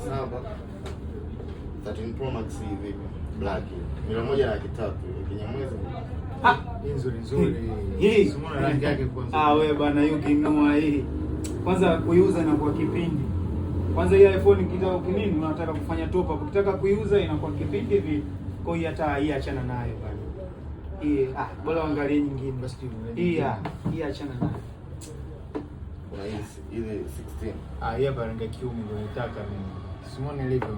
Saba 13 Pro Max hivi black 1,300,000 Kinyamwezi. Nzuri. Hii simona rangi yake kwanza. Wewe bwana, hiyo kinunua hii. Kwanza kuiuza na kwa kipindi. Kwanza hii iPhone kitaka kinini unataka kufanya top up. Ukitaka kuiuza inakuwa kipindi hivi. Kwa hiyo hata hii achana nayo bwana. Hii bora angalie nyingine basi. Hii achana nayo. Kuna ile 16. Hii hapa rangi ya kiume ndio nataka mimi. Simone ilivyo.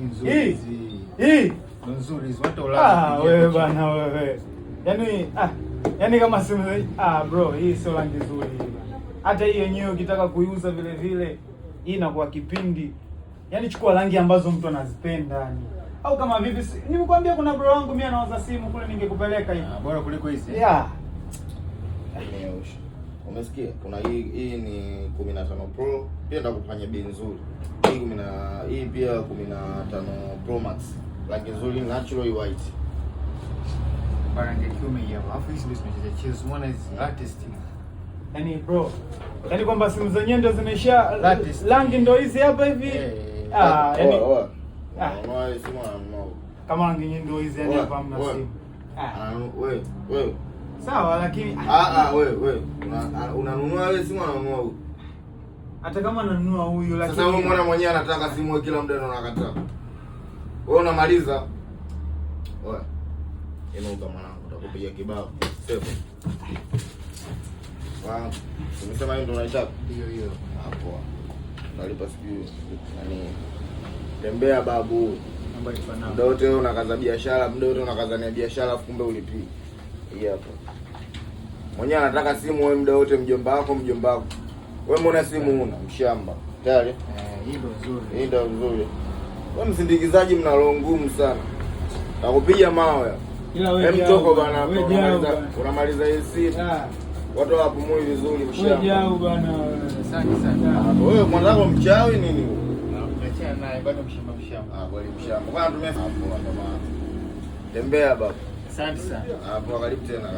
Nzuri. Hii nzuri zote ulala. Wewe bwana wewe. Yaani kama simu bro, hii sio rangi nzuri hii bwana. Hata hii yenyewe ukitaka kuiuza vile vile hii inakuwa kipindi. Yaani chukua rangi ambazo mtu anazipenda yani. Au kama vipi nimekwambia kuna bro wangu mimi anauza simu kule ningekupeleka hivi. Bora kuliko hizi. Umesikia? Kuna hii ni 15 Pro, pia nitakufanya bei nzuri. Hii pia 15 Pro Max. Rangi nzuri natural white. Rangi kiume hapa. Alafu hizi ndio zinacheza umeona hizi artist. Yaani bro, yaani kwamba simu zenyewe ndio zimesha rangi ndio hizi hapa hivi. Yaani unaona simu kama rangi nyingi ndio hizi yani hapa mna simu. Wewe sawa lakini wewe unanunua wewe simu unanunua huyu. Hata kama ananunua huyu lakini sasa wewe mwana mwenyewe anataka simu kila muda ndo unakataa. Wewe unamaliza. Wewe. Inuka mwanangu utakupiga kibao. Sema. Umesema hiyo ndo unaitaka? Hiyo. Hapo. Nalipa sijui nani. Tembea babu. Muda wote wewe unakaza biashara, muda wote unakazania biashara kumbe ulipii. Hii hapa. Mwenyewe anataka simu wewe muda wote mjomba wako. Wewe mbona simu una mshamba? Tayari? Hii ndio nzuri. Wewe msindikizaji mna roho ngumu sana. Nakupiga mawe. Ila wewe mtoko bana, unamaliza AC. Watu wapumui vizuri mshamba. Wewe jao bana. Asante sana. Wewe mwanangu mchawi nini? Achana naye bado mshamba. Kweli mshamba. Bwana tumia hapo ndo maana. Tembea baba. Asante sana. Hapo karibu tena.